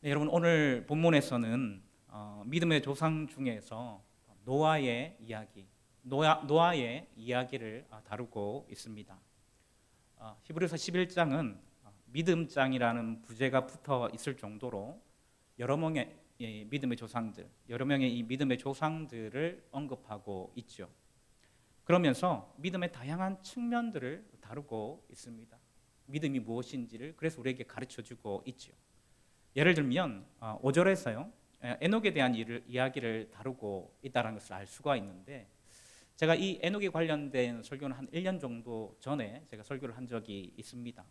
네, 여러분 오늘 본문에서는 믿음의 조상 중에서 노아의 이야기를 다루고 있습니다. 히브리서 11장은 믿음장이라는 부제가 붙어 있을 정도로 여러 명의 이 믿음의 조상들을 언급하고 있죠. 그러면서 믿음의 다양한 측면들을 다루고 있습니다. 믿음이 무엇인지를 그래서 우리에게 가르쳐주고 있죠. 예를 들면 5절에서요 에녹에 대한 이야기를 다루고 있다는 것을 알 수가 있는데, 제가 이 에녹에 관련된 설교는 한 1년 정도 전에 제가 설교를 한 적이 있습니다.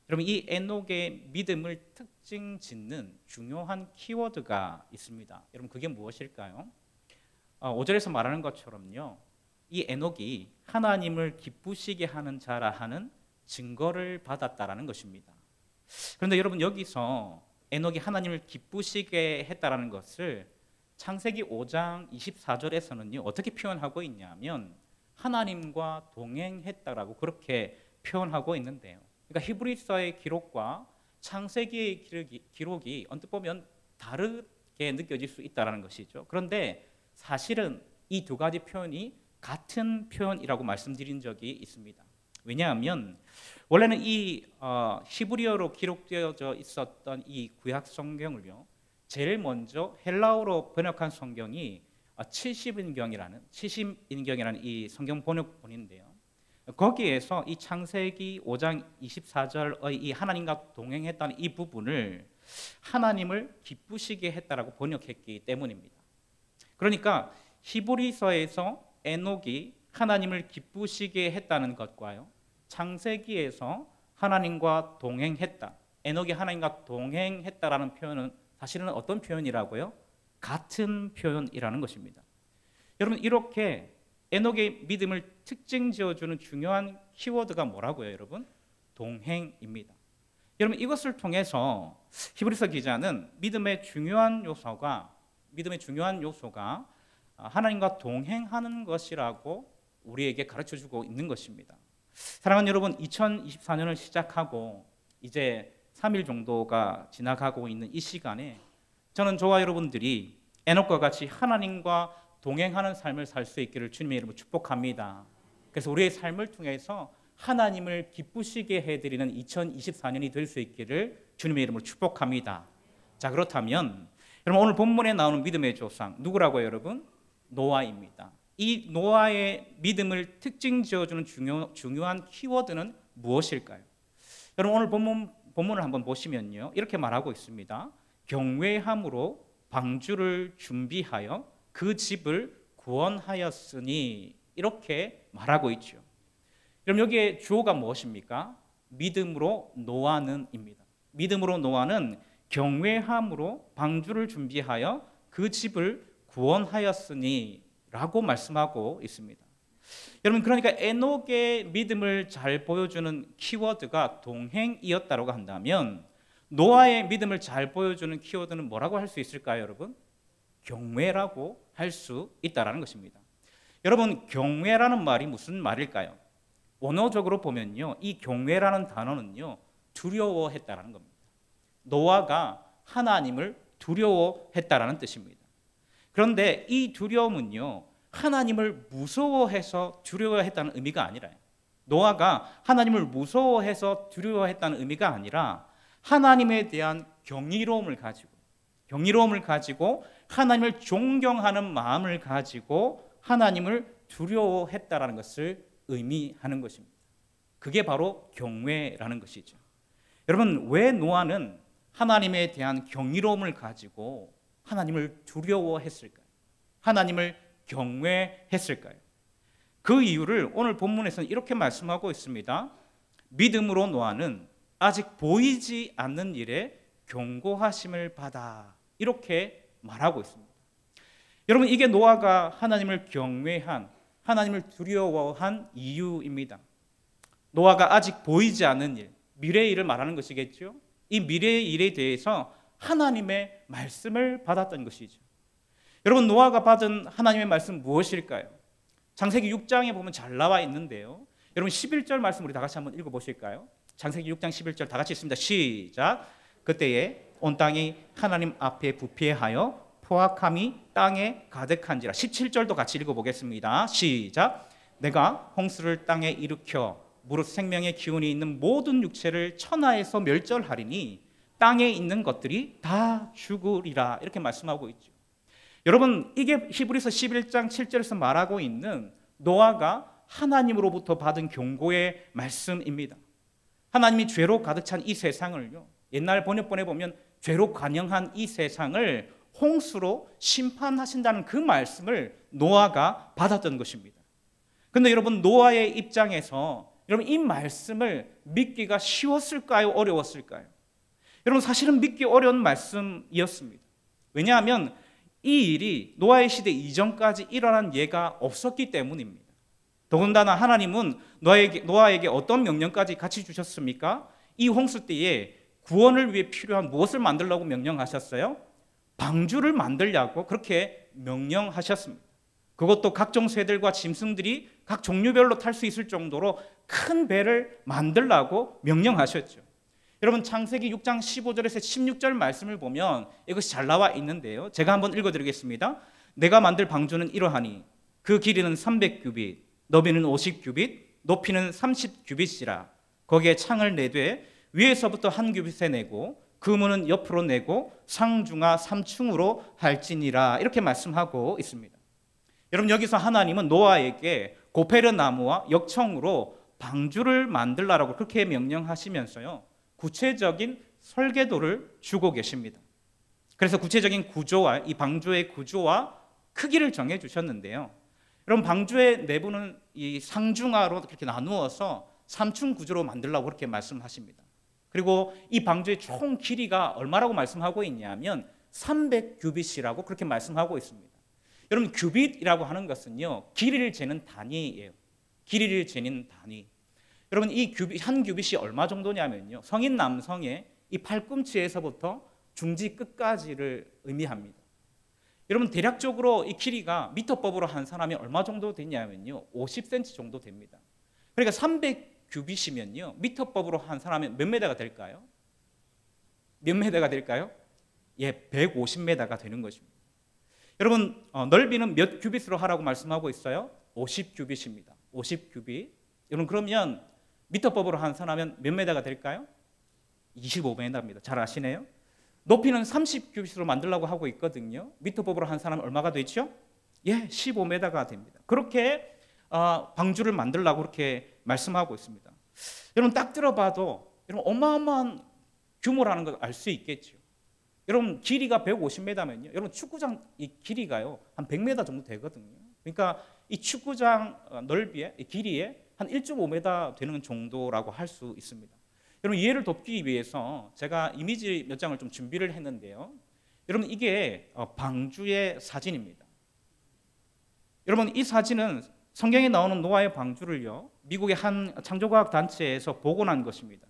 여러분, 이 에녹의 믿음을 특징 짓는 중요한 키워드가 있습니다. 여러분, 그게 무엇일까요? 5절에서 말하는 것처럼요, 이 에녹이 하나님을 기쁘시게 하는 자라 하는 증거를 받았다라는 것입니다. 그런데 여러분, 여기서 에녹이 하나님을 기쁘시게 했다라는 것을 창세기 5장 24절에서는요 어떻게 표현하고 있냐면 하나님과 동행했다라고 그렇게 표현하고 있는데요. 그러니까 히브리서의 기록과 창세기의 기록이 언뜻 보면 다르게 느껴질 수 있다라는 것이죠. 그런데 사실은 이 두 가지 표현이 같은 표현이라고 말씀드린 적이 있습니다. 왜냐하면 원래는 이 히브리어로 기록되어져 있었던 이 구약 성경을요 제일 먼저 헬라어로 번역한 성경이 70인경이라는 이 성경 번역본인데요. 거기에서 이 창세기 5장 24절의 이 하나님과 동행했다는 이 부분을 하나님을 기쁘시게 했다라고 번역했기 때문입니다. 그러니까 히브리서에서 에녹이 하나님을 기쁘시게 했다는 것과요, 창세기에서 하나님과 동행했다, 에녹이 하나님과 동행했다라는 표현은 사실은 어떤 표현이라고요? 같은 표현이라는 것입니다. 여러분, 이렇게 에녹의 믿음을 특징 지어주는 중요한 키워드가 뭐라고요, 여러분? 동행입니다. 여러분, 이것을 통해서 히브리서 기자는 믿음의 중요한 요소가 하나님과 동행하는 것이라고 우리에게 가르쳐주고 있는 것입니다. 사랑하는 여러분, 2024년을 시작하고 이제 3일 정도가 지나가고 있는 이 시간에 저는 저와 여러분들이 에녹과 같이 하나님과 동행하는 삶을 살 수 있기를 주님의 이름으로 축복합니다. 그래서 우리의 삶을 통해서 하나님을 기쁘시게 해드리는 2024년이 될 수 있기를 주님의 이름으로 축복합니다. 자, 그렇다면 여러분, 오늘 본문에 나오는 믿음의 조상 누구라고요, 여러분? 노아입니다. 이 노아의 믿음을 특징 지어주는 중요한 키워드는 무엇일까요? 여러분, 오늘 본문을 한번 보시면요 이렇게 말하고 있습니다. 경외함으로 방주를 준비하여 그 집을 구원하였으니, 이렇게 말하고 있죠. 여러분, 여기에 주어가 무엇입니까? 믿음으로 노아는입니다. 믿음으로 노아는 경외함으로 방주를 준비하여 그 집을 구원하였으니 라고 말씀하고 있습니다. 여러분, 그러니까 에녹의 믿음을 잘 보여주는 키워드가 동행이었다고 한다면 노아의 믿음을 잘 보여주는 키워드는 뭐라고 할 수 있을까요, 여러분? 경외라고 할 수 있다는 것입니다. 여러분, 경외라는 말이 무슨 말일까요? 원어적으로 보면요, 이 경외라는 단어는요 두려워했다는 겁니다. 노아가 하나님을 두려워했다라는 뜻입니다. 그런데 이 두려움은요 하나님을 무서워해서 두려워했다는 의미가 아니라요, 노아가 하나님을 무서워해서 두려워했다는 의미가 아니라 하나님에 대한 경이로움을 가지고 하나님을 존경하는 마음을 가지고 하나님을 두려워했다라는 것을 의미하는 것입니다. 그게 바로 경외라는 것이죠. 여러분, 왜 노아는 하나님에 대한 경이로움을 가지고 하나님을 두려워했을까요? 하나님을 경외했을까요? 그 이유를 오늘 본문에서는 이렇게 말씀하고 있습니다. 믿음으로 노아는 아직 보이지 않는 일에 경고하심을 받아, 이렇게 말하고 있습니다. 여러분, 이게 노아가 하나님을 경외한, 하나님을 두려워한 이유입니다. 노아가 아직 보이지 않는 일, 미래의 일을 말하는 것이겠죠. 이 미래의 일에 대해서 하나님의 말씀을 받았던 것이죠. 여러분, 노아가 받은 하나님의 말씀 무엇일까요? 창세기 6장에 보면 잘 나와 있는데요, 여러분 11절 말씀 우리 다 같이 한번 읽어보실까요? 창세기 6장 11절 다 같이 있습니다. 시작. 그때에 온 땅이 하나님 앞에 부패하여 포악함이 땅에 가득한지라. 17절도 같이 읽어보겠습니다. 시작. 내가 홍수를 땅에 일으켜 무릇 생명의 기운이 있는 모든 육체를 천하에서 멸절하리니 땅에 있는 것들이 다 죽으리라. 이렇게 말씀하고 있죠. 여러분, 이게 히브리서 11장 7절에서 말하고 있는 노아가 하나님으로부터 받은 경고의 말씀입니다. 하나님이 죄로 가득 찬 이 세상을요, 옛날 번역본에 보면 죄로 관영한 이 세상을 홍수로 심판하신다는 그 말씀을 노아가 받았던 것입니다. 그런데 여러분, 노아의 입장에서 여러분 이 말씀을 믿기가 쉬웠을까요? 어려웠을까요? 여러분, 사실은 믿기 어려운 말씀이었습니다. 왜냐하면 이 일이 노아의 시대 이전까지 일어난 예가 없었기 때문입니다. 더군다나 하나님은 노아에게 어떤 명령까지 같이 주셨습니까? 이 홍수 때에 구원을 위해 필요한 무엇을 만들라고 명령하셨어요? 방주를 만들려고 그렇게 명령하셨습니다. 그것도 각종 새들과 짐승들이 각 종류별로 탈 수 있을 정도로 큰 배를 만들라고 명령하셨죠. 여러분, 창세기 6장 15절에서 16절 말씀을 보면 이것이 잘 나와 있는데요, 제가 한번 읽어드리겠습니다. 내가 만들 방주는 이러하니 그 길이는 300규빗, 너비는 50규빗, 높이는 30규빗이라. 거기에 창을 내되 위에서부터 한 규빗에 내고 그 문은 옆으로 내고 상중하 3층으로 할지니라. 이렇게 말씀하고 있습니다. 여러분, 여기서 하나님은 노아에게 고페르 나무와 역청으로 방주를 만들라라고 그렇게 명령하시면서요, 구체적인 설계도를 주고 계십니다. 그래서 구체적인 구조와 이 방주의 구조와 크기를 정해 주셨는데요, 여러분, 방주의 내부는 이 상중하로 그렇게 나누어서 3층 구조로 만들라고 그렇게 말씀하십니다. 그리고 이 방주의 총 길이가 얼마라고 말씀하고 있냐면 300규빗이라고 그렇게 말씀하고 있습니다. 여러분, 규빗이라고 하는 것은요, 길이를 재는 단위예요. 길이를 재는 단위. 여러분, 이 규빗, 한 규빗이 얼마 정도냐면요, 성인 남성의 이 팔꿈치에서부터 중지 끝까지를 의미합니다. 여러분, 대략적으로 이 길이가 미터법으로 환산하면 얼마 정도 되냐면요, 50cm 정도 됩니다. 그러니까 300규빗이면요, 미터법으로 환산하면 몇 메다가 될까요? 몇 메다가 될까요? 예, 150m가 되는 것입니다. 여러분, 넓이는 몇 규빗으로 하라고 말씀하고 있어요? 50규빗입니다. 50규빗. 여러분, 그러면 미터법으로 환산하면 몇 메다가 될까요? 25m입니다. 잘 아시네요. 높이는 30규빗으로 만들려고 하고 있거든요. 미터법으로 환산하면 얼마가 되죠? 예, 15m가 됩니다. 그렇게 방주를 만들려고 그렇게 말씀하고 있습니다. 여러분, 딱 들어봐도 여러분 어마어마한 규모라는 걸 알 수 있겠죠. 여러분, 길이가 150m면요, 여러분 축구장 이 길이가요 한 100m 정도 되거든요. 그러니까 이 축구장 넓이에, 이 길이에 한 1.5m 되는 정도라고 할 수 있습니다. 여러분, 이해를 돕기 위해서 제가 이미지 몇 장을 좀 준비를 했는데요, 여러분, 이게 방주의 사진입니다. 여러분, 이 사진은 성경에 나오는 노아의 방주를요, 미국의 한 창조과학 단체에서 복원한 것입니다.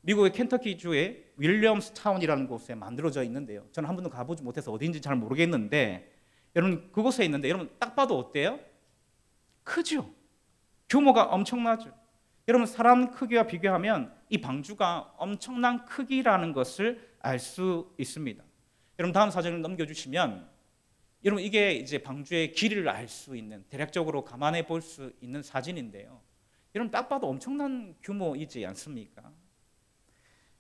미국의 켄터키주의 윌리엄스타운이라는 곳에 만들어져 있는데요, 저는 한 번도 가보지 못해서 어디인지 잘 모르겠는데, 여러분, 그곳에 있는데 여러분 딱 봐도 어때요? 크죠? 규모가 엄청나죠? 여러분, 사람 크기와 비교하면 이 방주가 엄청난 크기라는 것을 알 수 있습니다. 여러분, 다음 사진을 넘겨주시면, 여러분, 이게 이제 방주의 길이를 알 수 있는, 대략적으로 감안해 볼 수 있는 사진인데요, 여러분 딱 봐도 엄청난 규모이지 않습니까?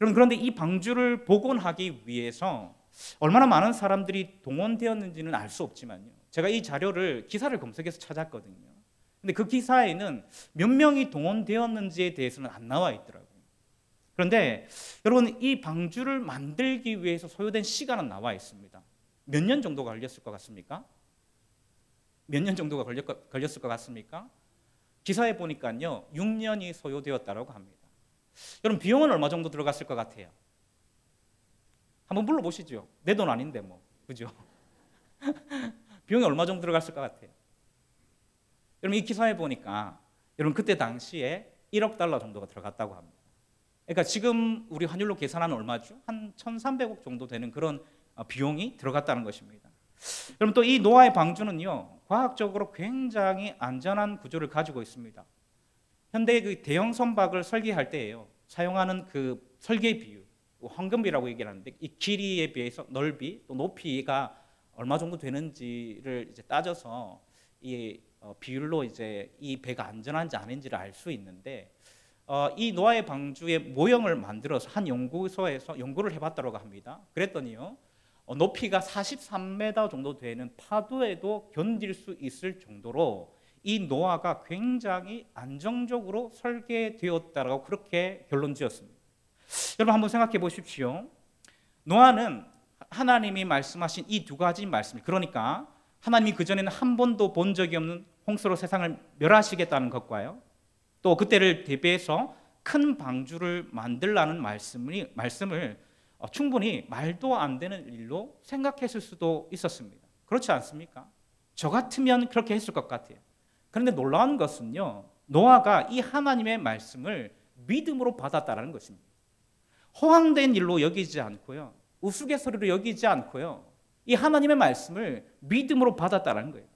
여러분, 그런데 이 방주를 복원하기 위해서 얼마나 많은 사람들이 동원되었는지는 알 수 없지만요, 제가 이 자료를, 기사를 검색해서 찾았거든요. 근데 그 기사에는 몇 명이 동원되었는지에 대해서는 안 나와 있더라고요. 그런데 여러분, 이 방주를 만들기 위해서 소요된 시간은 나와 있습니다. 몇 년 정도가 걸렸을 것 같습니까? 몇 년 정도가 걸렸을 것 같습니까? 기사에 보니까요, 6년이 소요되었다고 합니다. 여러분, 비용은 얼마 정도 들어갔을 것 같아요? 한번 물어보시죠. 내 돈 아닌데 뭐, 그죠? 비용이 얼마 정도 들어갔을 것 같아요? 여러분, 이 기사에 보니까 여러분 그때 당시에 1억 달러 정도가 들어갔다고 합니다. 그러니까 지금 우리 환율로 계산하면 얼마죠? 한 1,300억 정도 되는 그런 비용이 들어갔다는 것입니다. 여러분, 또 이 노아의 방주는요, 과학적으로 굉장히 안전한 구조를 가지고 있습니다. 현대의 그 대형 선박을 설계할 때에요, 사용하는 그 설계 비율, 황금비라고 얘기를 하는데 이 길이에 비해서 넓이 또 높이가 얼마 정도 되는지를 이제 따져서 이 비율로 이제 이 배가 안전한지 아닌지를 알 수 있는데 이 노아의 방주의 모형을 만들어서 한 연구소에서 연구를 해봤다고 합니다. 그랬더니요 높이가 43m 정도 되는 파도에도 견딜 수 있을 정도로 이 노아가 굉장히 안정적으로 설계되었다라고 그렇게 결론 지었습니다. 여러분 한번 생각해 보십시오. 노아는 하나님이 말씀하신 이 두 가지 말씀, 그러니까 하나님이 그전에는 한 번도 본 적이 없는 홍수로 세상을 멸하시겠다는 것과요, 또 그때를 대비해서 큰 방주를 만들라는 말씀을 충분히 말도 안 되는 일로 생각했을 수도 있었습니다. 그렇지 않습니까? 저 같으면 그렇게 했을 것 같아요. 그런데 놀라운 것은요, 노아가 이 하나님의 말씀을 믿음으로 받았다는 것입니다. 허황된 일로 여기지 않고요, 우스갯소리로 여기지 않고요, 이 하나님의 말씀을 믿음으로 받았다는 거예요.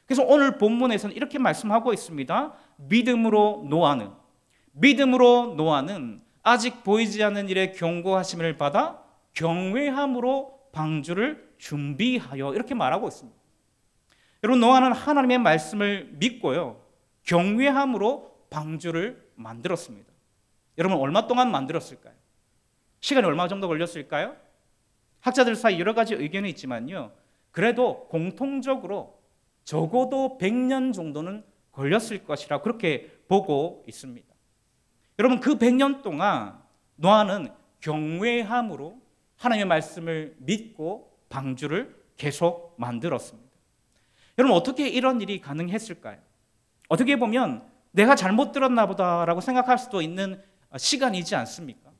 그래서 오늘 본문에서는 이렇게 말씀하고 있습니다. 믿음으로 노아는 아직 보이지 않는 일에 경고하심을 받아 경외함으로 방주를 준비하여, 이렇게 말하고 있습니다. 여러분, 노아는 하나님의 말씀을 믿고요, 경외함으로 방주를 만들었습니다. 여러분, 얼마 동안 만들었을까요? 시간이 얼마 정도 걸렸을까요? 학자들 사이 여러 가지 의견이 있지만요, 그래도 공통적으로 적어도 100년 정도는 걸렸을 것이라 그렇게 보고 있습니다. 여러분, 그 100년 동안 노아는 경외함으로 하나님의 말씀을 믿고 방주를 계속 만들었습니다. 여러분, 어떻게 이런 일이 가능했을까요? 어떻게 보면 내가 잘못 들었나 보다라고 생각할 수도 있는 시간이지 않습니까?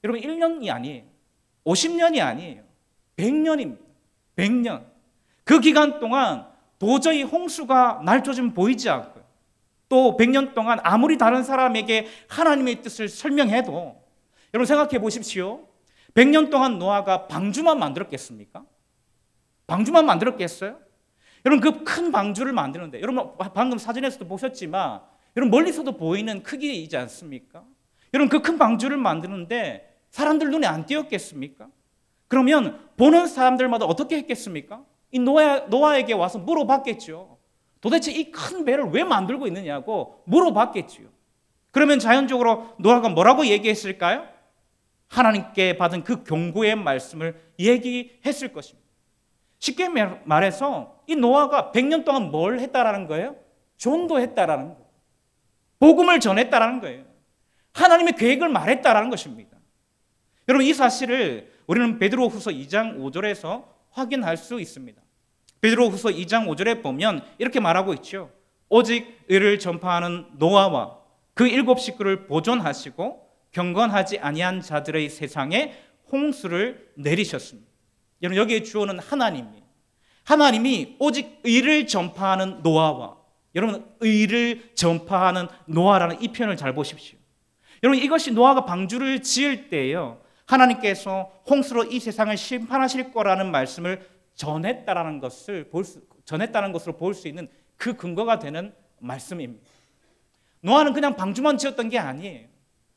여러분, 1년이 아니에요. 50년이 아니에요. 100년입니다. 100년. 그 기간 동안 도저히 홍수가 날조금 보이지 않고요, 또 100년 동안 아무리 다른 사람에게 하나님의 뜻을 설명해도, 여러분 생각해 보십시오. 100년 동안 노아가 방주만 만들었겠습니까? 방주만 만들었겠어요? 여러분, 그 큰 방주를 만드는데, 여러분 방금 사진에서도 보셨지만 여러분 멀리서도 보이는 크기이지 않습니까? 여러분, 그 큰 방주를 만드는데 사람들 눈에 안 띄었겠습니까? 그러면 보는 사람들마다 어떻게 했겠습니까? 이 노아에게 와서 물어봤겠죠. 도대체 이 큰 배를 왜 만들고 있느냐고 물어봤겠죠. 그러면 자연적으로 노아가 뭐라고 얘기했을까요? 하나님께 받은 그 경고의 말씀을 얘기했을 것입니다. 쉽게 말해서 이 노아가 100년 동안 뭘 했다라는 거예요? 전도했다라는 거예요. 복음을 전했다라는 거예요. 하나님의 계획을 말했다라는 것입니다. 여러분, 이 사실을 우리는 베드로후서 2장 5절에서 확인할 수 있습니다. 베드로후서 2장 5절에 보면 이렇게 말하고 있죠. 오직 의를 전파하는 노아와 그 7 식구를 보존하시고 경건하지 아니한 자들의 세상에 홍수를 내리셨습니다. 여러분, 여기에 주어는 하나님이에요. 하나님이 오직 의를 전파하는 노아와, 여러분 의를 전파하는 노아라는 이 표현을 잘 보십시오. 여러분, 이것이 노아가 방주를 지을 때예요, 하나님께서 홍수로 이 세상을 심판하실 거라는 말씀을 전했다는 것으로 볼 수 있는 그 근거가 되는 말씀입니다. 노아는 그냥 방주만 지었던 게 아니에요.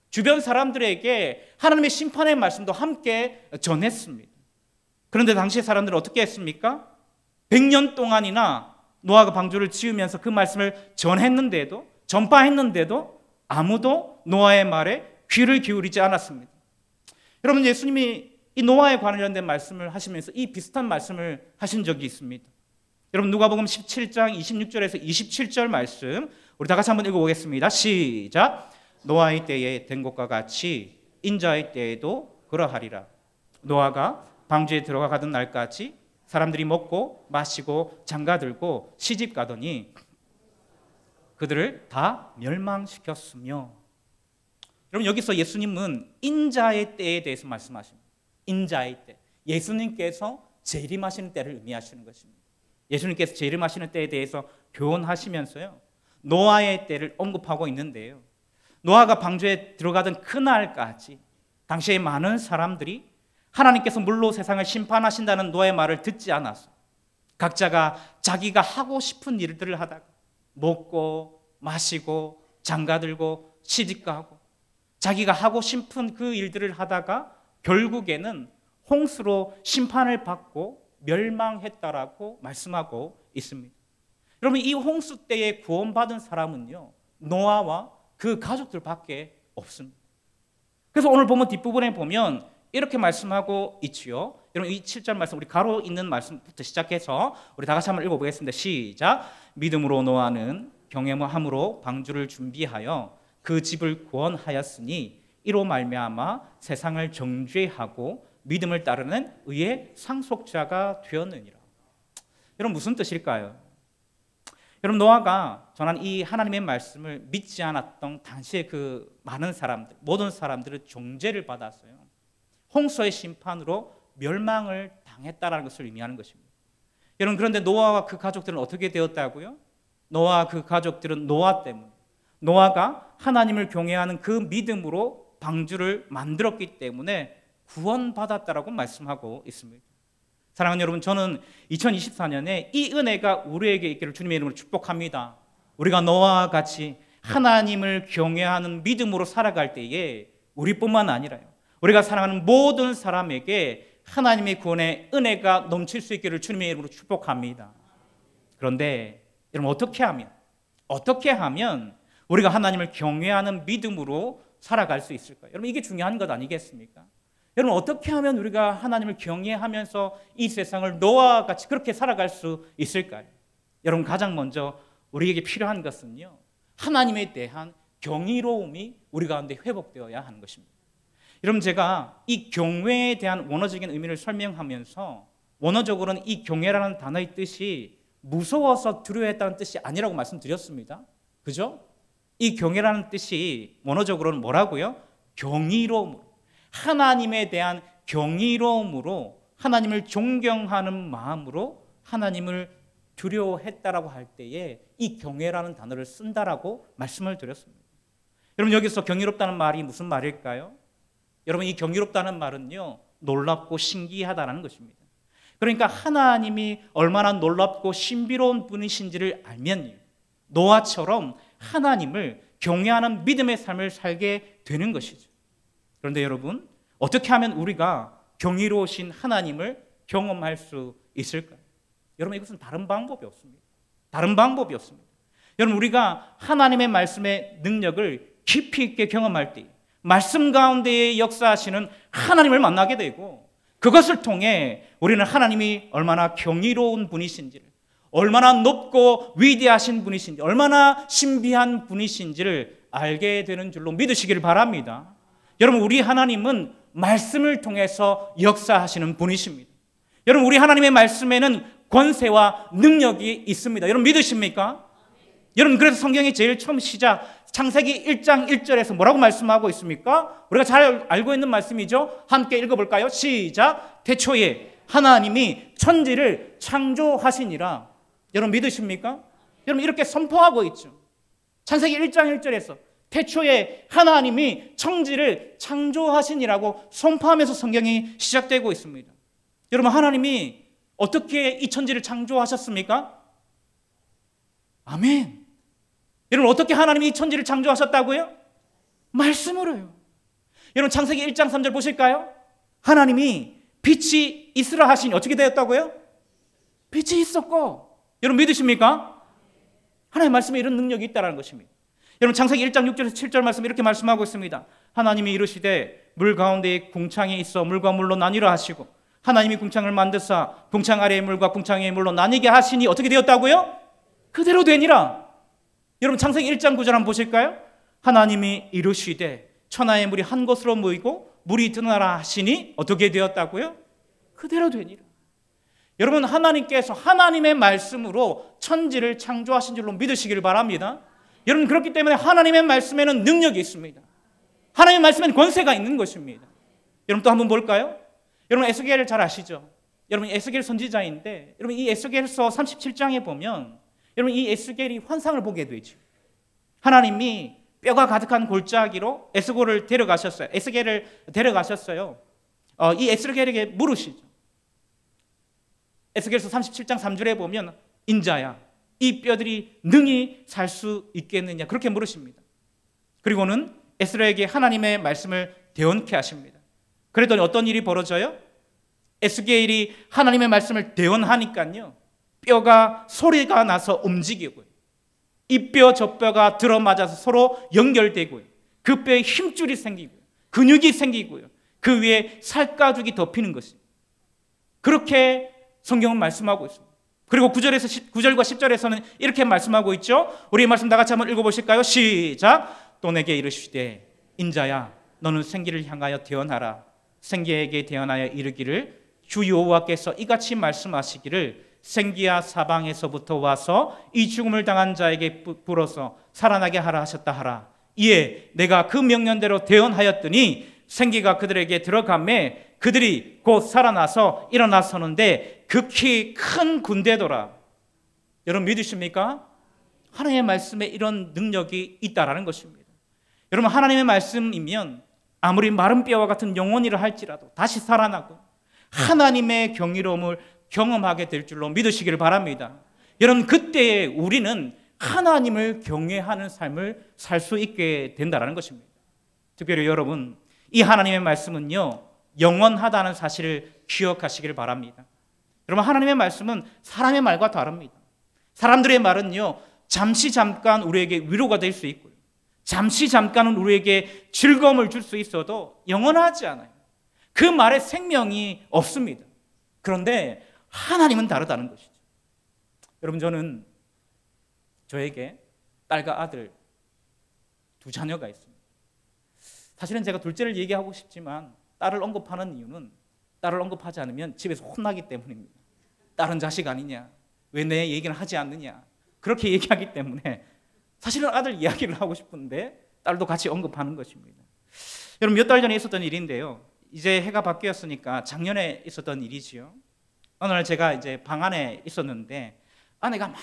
주변 사람들에게 하나님의 심판의 말씀도 함께 전했습니다. 그런데 당시 사람들은 어떻게 했습니까? 100년 동안이나 노아가 방주를 지으면서 그 말씀을 전파했는데도 아무도 노아의 말에 귀를 기울이지 않았습니다. 여러분, 예수님이 이 노아에 관련된 말씀을 하시면서 이 비슷한 말씀을 하신 적이 있습니다. 여러분, 누가복음 17장 26절에서 27절 말씀 우리 다 같이 한번 읽어보겠습니다. 시작. 노아의 때에 된 것과 같이 인자의 때에도 그러하리라. 노아가 방주에 들어가던 날까지 사람들이 먹고 마시고 장가들고 시집 가더니 그들을 다 멸망시켰으며. 여러분, 여기서 예수님은 인자의 때에 대해서 말씀하십니다. 인자의 때, 예수님께서 재림하시는 때를 의미하시는 것입니다. 예수님께서 재림하시는 때에 대해서 교훈하시면서요, 노아의 때를 언급하고 있는데요, 노아가 방주에 들어가던 그날까지 당시에 많은 사람들이 하나님께서 물로 세상을 심판하신다는 노아의 말을 듣지 않아서 각자가 자기가 하고 싶은 일들을 하다가 먹고 마시고 장가들고 시집가고 자기가 하고 싶은 그 일들을 하다가 결국에는 홍수로 심판을 받고 멸망했다라고 말씀하고 있습니다. 여러분, 이 홍수 때에 구원받은 사람은요, 노아와 그 가족들밖에 없습니다. 그래서 오늘 보면 뒷부분에 보면 이렇게 말씀하고 있지요. 여러분, 이 7절 말씀, 우리 가로 있는 말씀부터 시작해서 우리 다 같이 한번 읽어보겠습니다. 시작. 믿음으로 노아는 경외함으로 방주를 준비하여 그 집을 구원하였으니 이로 말미암아 세상을 정죄하고 믿음을 따르는 의의 상속자가 되었느니라. 여러분, 무슨 뜻일까요? 여러분, 노아가 전한 이 하나님의 말씀을 믿지 않았던 당시의 그 많은 사람들, 모든 사람들은 정죄를 받았어요. 홍수의 심판으로 멸망을 당했다라는 것을 의미하는 것입니다. 여러분, 그런데 노아와 그 가족들은 어떻게 되었다고요? 노아와 그 가족들은 노아 때문에, 노아가 하나님을 경외하는 그 믿음으로 방주를 만들었기 때문에 구원받았다라고 말씀하고 있습니다. 사랑하는 여러분, 저는 2024년에 이 은혜가 우리에게 있기를 주님의 이름으로 축복합니다. 우리가 노아와 같이 하나님을 경외하는 믿음으로 살아갈 때에 우리뿐만 아니라요, 우리가 사랑하는 모든 사람에게 하나님의 구원의 은혜가 넘칠 수 있기를 주님의 이름으로 축복합니다. 그런데 여러분, 어떻게 하면 우리가 하나님을 경외하는 믿음으로 살아갈 수 있을까요? 여러분, 이게 중요한 것 아니겠습니까? 여러분, 어떻게 하면 우리가 하나님을 경외하면서 이 세상을 노아와 같이 그렇게 살아갈 수 있을까요? 여러분, 가장 먼저 우리에게 필요한 것은요, 하나님에 대한 경이로움이 우리 가운데 회복되어야 하는 것입니다. 여러분, 제가 이 경외에 대한 원어적인 의미를 설명하면서 원어적으로는 이 경외라는 단어의 뜻이 무서워서 두려워했다는 뜻이 아니라고 말씀드렸습니다. 그죠? 이 경외라는 뜻이 원어적으로는 뭐라고요? 경이로움으로, 하나님에 대한 경이로움으로, 하나님을 존경하는 마음으로 하나님을 두려워했다라고 할 때에 이 경외라는 단어를 쓴다라고 말씀을 드렸습니다. 여러분, 여기서 경이롭다는 말이 무슨 말일까요? 여러분, 이 경이롭다는 말은요, 놀랍고 신기하다는 것입니다. 그러니까 하나님이 얼마나 놀랍고 신비로운 분이신지를 알면 노아처럼 하나님을 경외하는 믿음의 삶을 살게 되는 것이죠. 그런데 여러분, 어떻게 하면 우리가 경이로우신 하나님을 경험할 수 있을까요? 여러분, 이것은 다른 방법이 없습니다. 여러분, 우리가 하나님의 말씀의 능력을 깊이 있게 경험할 때 말씀 가운데에 역사하시는 하나님을 만나게 되고, 그것을 통해 우리는 하나님이 얼마나 경이로운 분이신지를, 얼마나 높고 위대하신 분이신지, 얼마나 신비한 분이신지를 알게 되는 줄로 믿으시기를 바랍니다. 여러분, 우리 하나님은 말씀을 통해서 역사하시는 분이십니다. 여러분, 우리 하나님의 말씀에는 권세와 능력이 있습니다. 여러분, 믿으십니까? 여러분, 그래서 성경이 제일 처음 시작 창세기 1장 1절에서 뭐라고 말씀하고 있습니까? 우리가 잘 알고 있는 말씀이죠. 함께 읽어볼까요? 시작. 태초에 하나님이 천지를 창조하시니라. 여러분, 믿으십니까? 여러분, 이렇게 선포하고 있죠. 창세기 1장 1절에서 태초에 하나님이 천지를 창조하시니라고 선포하면서 성경이 시작되고 있습니다. 여러분, 하나님이 어떻게 이 천지를 창조하셨습니까? 아멘. 여러분, 어떻게 하나님이 이 천지를 창조하셨다고요? 말씀으로요. 여러분, 창세기 1장 3절 보실까요? 하나님이 빛이 있으라 하시니 어떻게 되었다고요? 빛이 있었고. 여러분, 믿으십니까? 하나님의 말씀에 이런 능력이 있다는 것입니다. 여러분, 창세기 1장 6절에서 7절 말씀 이렇게 말씀하고 있습니다. 하나님이 이르시되 물 가운데에 궁창이 있어 물과 물로 나뉘라 하시고, 하나님이 궁창을 만드사 궁창 아래의 물과 궁창 위의 물로 나뉘게 하시니 어떻게 되었다고요? 그대로 되니라. 여러분, 창세기 1장 9절 한번 보실까요? 하나님이 이르시되 천하의 물이 한 곳으로 모이고 물이 드러나라 하시니 어떻게 되었다고요? 그대로 되니라. 여러분, 하나님께서 하나님의 말씀으로 천지를 창조하신 줄로 믿으시기를 바랍니다. 여러분, 그렇기 때문에 하나님의 말씀에는 능력이 있습니다. 하나님의 말씀에는 권세가 있는 것입니다. 여러분, 또 한번 볼까요? 여러분, 에스겔을 잘 아시죠? 여러분, 에스겔 선지자인데, 여러분, 이 에스겔서 37장에 보면 여러분, 이 에스겔이 환상을 보게 되죠. 하나님이 뼈가 가득한 골짜기로 에스겔을 데려가셨어요. 이 에스겔에게 물으시죠. 에스겔서 37장 3절에 보면 인자야, 이 뼈들이 능히 살 수 있겠느냐, 그렇게 물으십니다. 그리고는 에스겔에게 하나님의 말씀을 대언케 하십니다. 그랬더니 어떤 일이 벌어져요? 에스겔이 하나님의 말씀을 대언하니까요, 뼈가 소리가 나서 움직이고요, 이 뼈 저 뼈가 들어맞아서 서로 연결되고요, 그 뼈에 힘줄이 생기고요, 근육이 생기고요, 그 위에 살가죽이 덮이는 것입니다. 그렇게 성경은 말씀하고 있습니다. 그리고 9절과 10절에서는 이렇게 말씀하고 있죠. 우리 말씀 다 같이 한번 읽어보실까요? 시작. 또 내게 이르시되 인자야 너는 생기를 향하여 대언하라. 생기에게 대언하여 이르기를 주 여호와께서 이같이 말씀하시기를 생기야 사방에서부터 와서 이 죽음을 당한 자에게 불어서 살아나게 하라 하셨다 하라. 이에 내가 그 명령대로 대언하였더니 생기가 그들에게 들어가매 그들이 곧 살아나서 일어나서는데 극히 큰 군대더라. 여러분 믿으십니까? 하나님의 말씀에 이런 능력이 있다라는 것입니다. 여러분 하나님의 말씀이면 아무리 마른 뼈와 같은 영혼이라 할지라도 다시 살아나고 하나님의 경이로움을 경험하게 될 줄로 믿으시기를 바랍니다. 여러분 그때에 우리는 하나님을 경외하는 삶을 살 수 있게 된다는 것입니다. 특별히 여러분 이 하나님의 말씀은요 영원하다는 사실을 기억하시기를 바랍니다. 여러분 하나님의 말씀은 사람의 말과 다릅니다. 사람들의 말은요 잠시 잠깐 우리에게 위로가 될 수 있고요, 잠시 잠깐은 우리에게 즐거움을 줄 수 있어도 영원하지 않아요. 그 말에 생명이 없습니다. 그런데 하나님은 다르다는 것이죠. 여러분 저는 저에게 딸과 아들 두 자녀가 있습니다. 사실은 제가 둘째를 얘기하고 싶지만 딸을 언급하는 이유는 딸을 언급하지 않으면 집에서 혼나기 때문입니다. 딸은 자식 아니냐, 왜 내 얘기를 하지 않느냐, 그렇게 얘기하기 때문에 사실은 아들 이야기를 하고 싶은데 딸도 같이 언급하는 것입니다. 여러분 몇 달 전에 있었던 일인데요, 이제 해가 바뀌었으니까 작년에 있었던 일이지요. 어느 날 제가 이제 방 안에 있었는데 아내가 막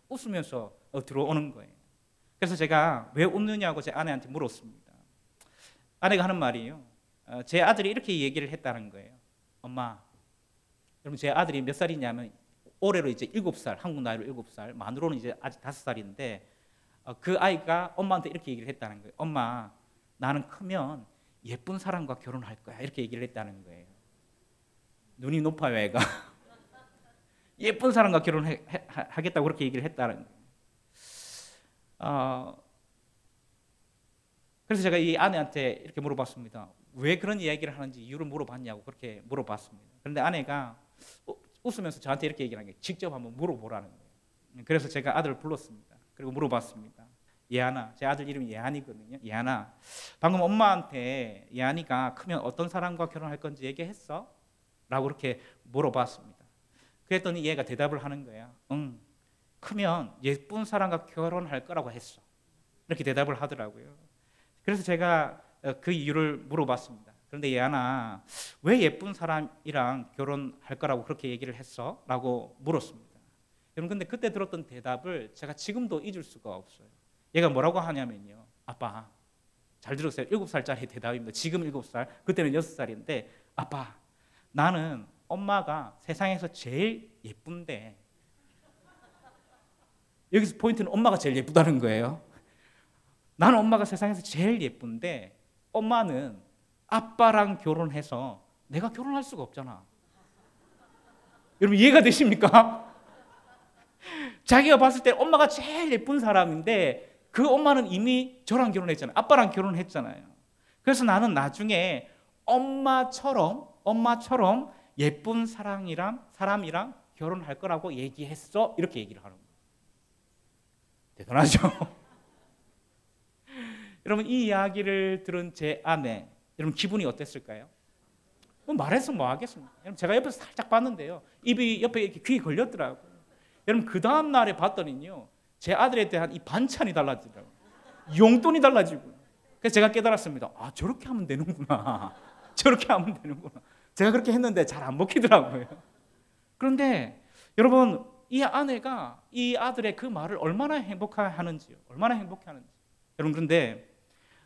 웃으면서 들어오는 거예요. 그래서 제가 왜 웃느냐고 제 아내한테 물었습니다. 아내가 하는 말이에요. 제 아들이 이렇게 얘기를 했다는 거예요. 엄마, 여러분 제 아들이 몇 살이냐면 올해로 이제 7살, 한국 나이로 7살, 만으로는 이제 아직 5살인데 그 아이가 엄마한테 이렇게 얘기를 했다는 거예요. 엄마, 나는 크면 예쁜 사람과 결혼할 거야. 이렇게 얘기를 했다는 거예요. 눈이 높아요, 애가. 예쁜 사람과 결혼하겠다고 그렇게 얘기를 했다는 거예요. 그래서 제가 이 아내한테 이렇게 물어봤습니다. 왜 그런 이야기를 하는지 이유를 물어봤냐고 그렇게 물어봤습니다. 그런데 아내가 웃으면서 저한테 이렇게 얘기를 한 게 직접 한번 물어보라는 거예요. 그래서 제가 아들을 불렀습니다. 그리고 물어봤습니다. 예한아, 제 아들 이름이 예한이거든요. 예한아, 방금 엄마한테 예한이가 크면 어떤 사람과 결혼할 건지 얘기했어? 라고 그렇게 물어봤습니다. 그랬더니 얘가 대답을 하는 거예요. 응, 크면 예쁜 사람과 결혼할 거라고 했어. 이렇게 대답을 하더라고요. 그래서 제가 그 이유를 물어봤습니다. 그런데 예한아, 왜 예쁜 사람이랑 결혼할 거라고 그렇게 얘기를 했어? 라고 물었습니다. 여러분 근데 그때 들었던 대답을 제가 지금도 잊을 수가 없어요. 얘가 뭐라고 하냐면요, 아빠, 잘 들었어요. 7살짜리 대답입니다. 지금 7살, 그때는 6살인데 아빠, 나는 엄마가 세상에서 제일 예쁜데, 여기서 포인트는 엄마가 제일 예쁘다는 거예요. 나는 엄마가 세상에서 제일 예쁜데 엄마는 아빠랑 결혼해서 내가 결혼할 수가 없잖아. 여러분 이해가 되십니까? 자기가 봤을 때 엄마가 제일 예쁜 사람인데 그 엄마는 이미 저랑 결혼했잖아요. 아빠랑 결혼했잖아요. 그래서 나는 나중에 엄마처럼 예쁜 사람이랑 결혼할 거라고 얘기했어. 이렇게 얘기를 하는 거예요. 대단하죠? 여러분 이 이야기를 들은 제 아내, 여러분 기분이 어땠을까요? 뭐 말해서 뭐 하겠습니까? 여러분 제가 옆에서 살짝 봤는데요, 입이 옆에 이렇게 귀에 걸렸더라고요. 여러분 그 다음 날에 봤더니요, 제 아들에 대한 이 반찬이 달라지더라고요. 용돈이 달라지고요. 그래서 제가 깨달았습니다. 아, 저렇게 하면 되는구나. 저렇게 하면 되는구나. 제가 그렇게 했는데 잘 안 먹히더라고요. 그런데 여러분 이 아내가 이 아들의 그 말을 얼마나 행복해하는지요. 얼마나 행복해하는지. 여러분 그런데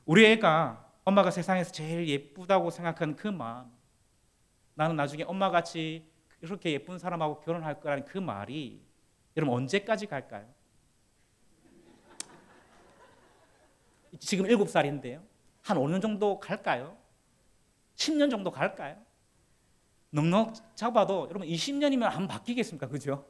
우리 애가 엄마가 세상에서 제일 예쁘다고 생각하는 그 마음, 나는 나중에 엄마같이 그렇게 예쁜 사람하고 결혼할 거라는 그 말이 여러분 언제까지 갈까요? 지금 7살인데요. 한 5년 정도 갈까요? 10년 정도 갈까요? 넉넉 잡아도 여러분 20년이면 안 바뀌겠습니까? 그죠?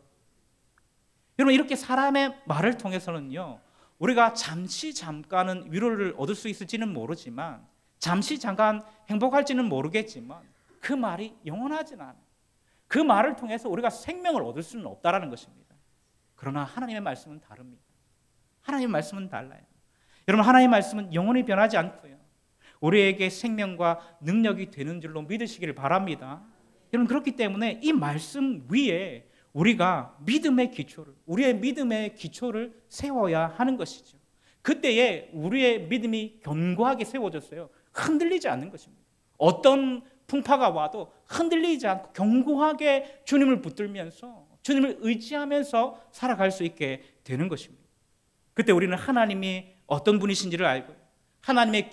여러분 이렇게 사람의 말을 통해서는요, 우리가 잠깐은 위로를 얻을 수 있을지는 모르지만, 잠시 잠깐 행복할지는 모르겠지만 그 말이 영원하진 않아요. 그 말을 통해서 우리가 생명을 얻을 수는 없다라는 것입니다. 그러나 하나님의 말씀은 다릅니다. 하나님의 말씀은 달라요. 여러분 하나님의 말씀은 영원히 변하지 않고요, 우리에게 생명과 능력이 되는 줄로 믿으시기를 바랍니다. 여러분 그렇기 때문에 이 말씀 위에 우리가 믿음의 기초를, 우리의 믿음의 기초를 세워야 하는 것이죠. 그때에 우리의 믿음이 견고하게 세워졌어요. 흔들리지 않는 것입니다. 어떤 풍파가 와도 흔들리지 않고 견고하게 주님을 붙들면서 주님을 의지하면서 살아갈 수 있게 되는 것입니다. 그때 우리는 하나님이 어떤 분이신지를 알고 하나님의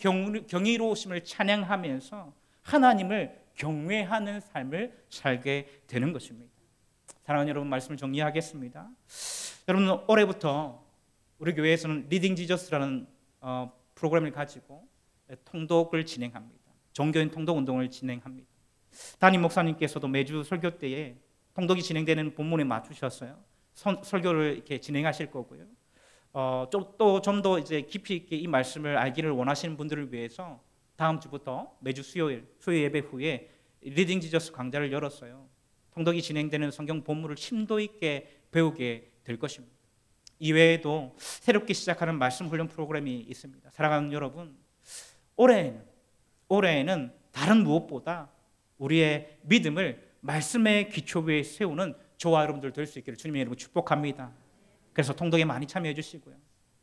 경이로우심을 찬양하면서 하나님을 경외하는 삶을 살게 되는 것입니다. 사랑하는 여러분, 말씀을 정리하겠습니다. 여러분 올해부터 우리 교회에서는 리딩 지저스라는 프로그램을 가지고 통독을 진행합니다. 종교인 통독 운동을 진행합니다. 담임 목사님께서도 매주 설교 때에 통독이 진행되는 본문에 맞추셨어요. 설교를 이렇게 진행하실 거고요. 좀 더 이제 깊이 있게 이 말씀을 알기를 원하시는 분들을 위해서 다음 주부터 매주 수요일 예배 후에 리딩 지저스 강좌를 열었어요. 통독이 진행되는 성경 본문을 심도 있게 배우게 될 것입니다. 이외에도 새롭게 시작하는 말씀 훈련 프로그램이 있습니다. 사랑하는 여러분, 올해에는 다른 무엇보다 우리의 믿음을 말씀의 기초 위에 세우는 저와 여러분들 될 수 있기를 주님의 이름으로 축복합니다. 그래서 통독에 많이 참여해 주시고요,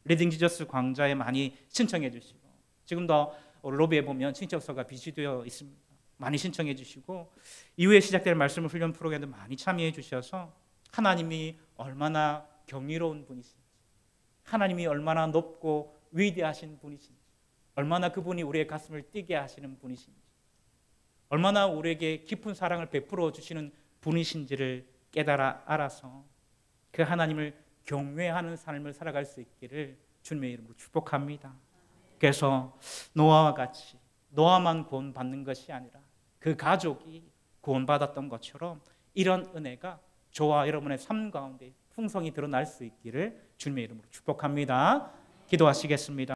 리딩 지저스 강좌에 많이 신청해 주시고, 지금도 로비에 보면 신청서가 비치되어 있습니다. 많이 신청해 주시고, 이후에 시작될 말씀 훈련 프로그램도 많이 참여해 주셔서 하나님이 얼마나 경이로운 분이신지, 하나님이 얼마나 높고 위대하신 분이신지, 얼마나 그분이 우리의 가슴을 뛰게 하시는 분이신지, 얼마나 우리에게 깊은 사랑을 베풀어 주시는 분이신지를 깨달아 알아서 그 하나님을 경외하는 삶을 살아갈 수 있기를 주님의 이름으로 축복합니다. 그래서 노아와 같이 노아만 구원받는 것이 아니라 그 가족이 구원받았던 것처럼 이런 은혜가 저와 여러분의 삶 가운데 풍성히 드러날 수 있기를 주님의 이름으로 축복합니다. 기도하시겠습니다.